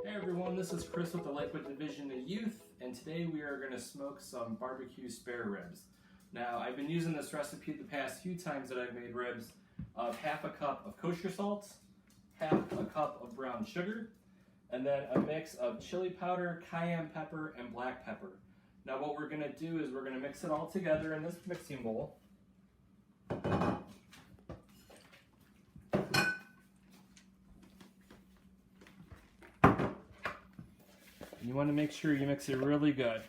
Hey everyone, this is Chris with the Lakewood Division of Youth, and today we are going to smoke some barbecue spare ribs. Now, I've been using this recipe the past few times that I've made ribs of half a cup of kosher salt, half a cup of brown sugar, and then a mix of chili powder, cayenne pepper, and black pepper. Now what we're going to do is we're going to mix it all together in this mixing bowl. You want to make sure you mix it really good.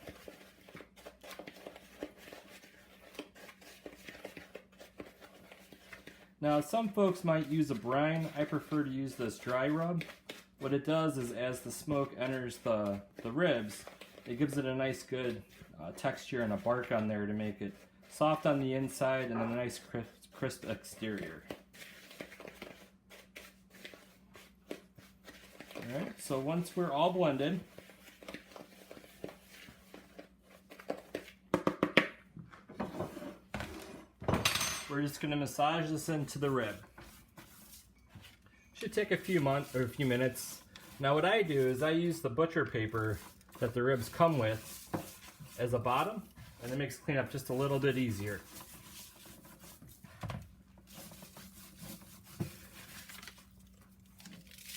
Now some folks might use a brine. I prefer to use this dry rub. What it does is as the smoke enters the ribs, it gives it a nice good texture and a bark on there to make it soft on the inside and then a nice crisp exterior. Alright, so once we're all blended, we're just going to massage this into the rib. Should take a few minutes. Now what I do is I use the butcher paper that the ribs come with as a bottom, and it makes cleanup just a little bit easier.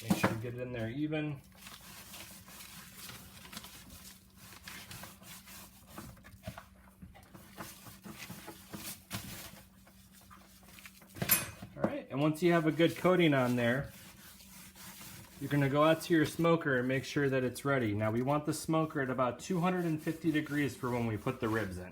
Make sure you get it in there even. And once you have a good coating on there, you're going to go out to your smoker and make sure that it's ready. Now we want the smoker at about 250 degrees for when we put the ribs in.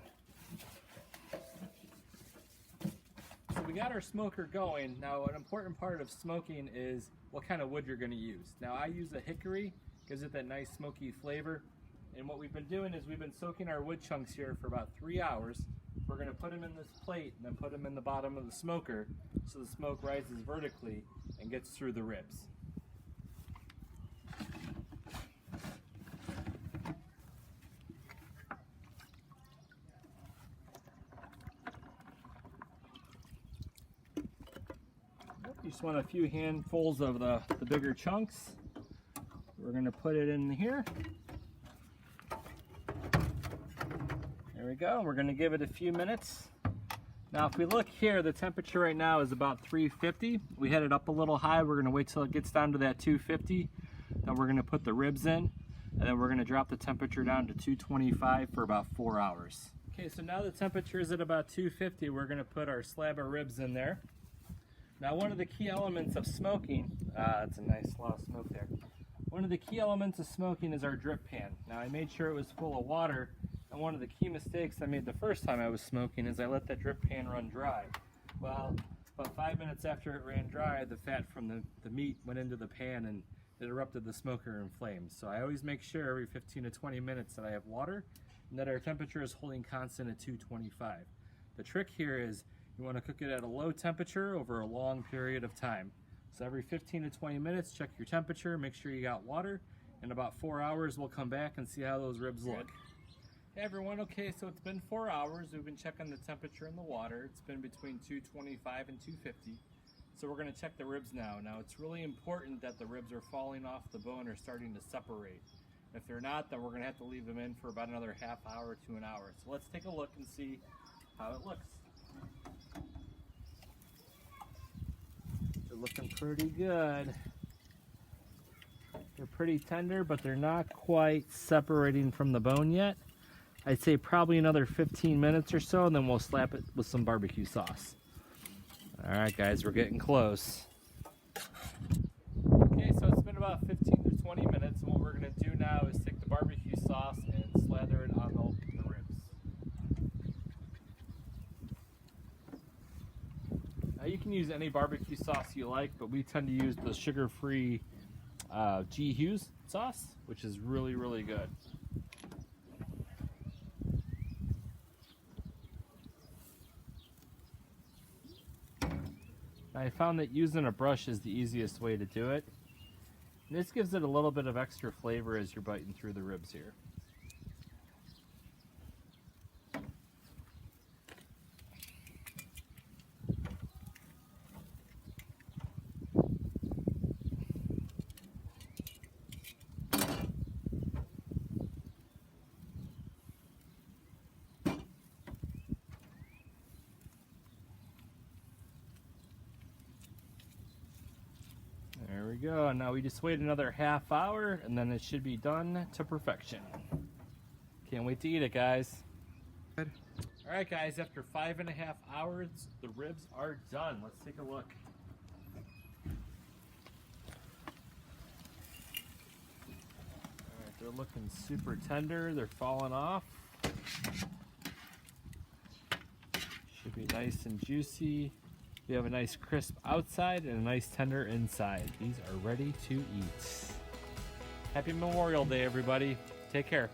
So we got our smoker going. Now an important part of smoking is what kind of wood you're going to use. Now I use a hickory, gives it that nice smoky flavor. And what we've been doing is we've been soaking our wood chunks here for about 3 hours. We're going to put them in this plate and then put them in the bottom of the smoker so the smoke rises vertically and gets through the ribs. You just want a few handfuls of the bigger chunks. We're going to put it in here. There we go. We're going to give it a few minutes. Now if we look here, the temperature right now is about 350. We had it up a little high. We're going to wait till it gets down to that 250. Then we're going to put the ribs in, and then we're going to drop the temperature down to 225 for about 4 hours. Okay, so now the temperature is at about 250. We're going to put our slab of ribs in there. Now one of the key elements of smoking, that's a nice lot of smoke there. One of the key elements of smoking is our drip pan. Now I made sure it was full of water. And one of the key mistakes I made the first time I was smoking is I let that drip pan run dry. Well, about 5 minutes after it ran dry, the fat from the meat went into the pan and it erupted the smoker in flames. So I always make sure every 15 to 20 minutes that I have water and that our temperature is holding constant at 225. The trick here is you want to cook it at a low temperature over a long period of time. So every 15 to 20 minutes, check your temperature, make sure you got water. In about 4 hours, we'll come back and see how those ribs look. Hey everyone, okay, so it's been 4 hours. We've been checking the temperature in the water. It's been between 225 and 250. So we're going to check the ribs now. Now it's really important that the ribs are falling off the bone or starting to separate. If they're not, then we're going to have to leave them in for about another half hour to an hour. So let's take a look and see how it looks. They're looking pretty good. They're pretty tender, but they're not quite separating from the bone yet. I'd say probably another 15 minutes or so, and then we'll slap it with some barbecue sauce. All right, guys, we're getting close. Okay, so it's been about 15 to 20 minutes, and what we're going to do now is take the barbecue sauce and slather it on the ribs. Now, you can use any barbecue sauce you like, but we tend to use the sugar-free G. Hughes sauce, which is really, really good. I found that using a brush is the easiest way to do it. And this gives it a little bit of extra flavor as you're biting through the ribs here. we go. Now we just wait another half hour and then it should be done to perfection. Can't wait to eat it, guys. All right, guys, after 5.5 hours, the ribs are done. Let's take a look. All right, they're looking super tender. They're falling off. Should be nice and juicy. We have a nice crisp outside and a nice tender inside. These are ready to eat. Happy Memorial Day, everybody. Take care.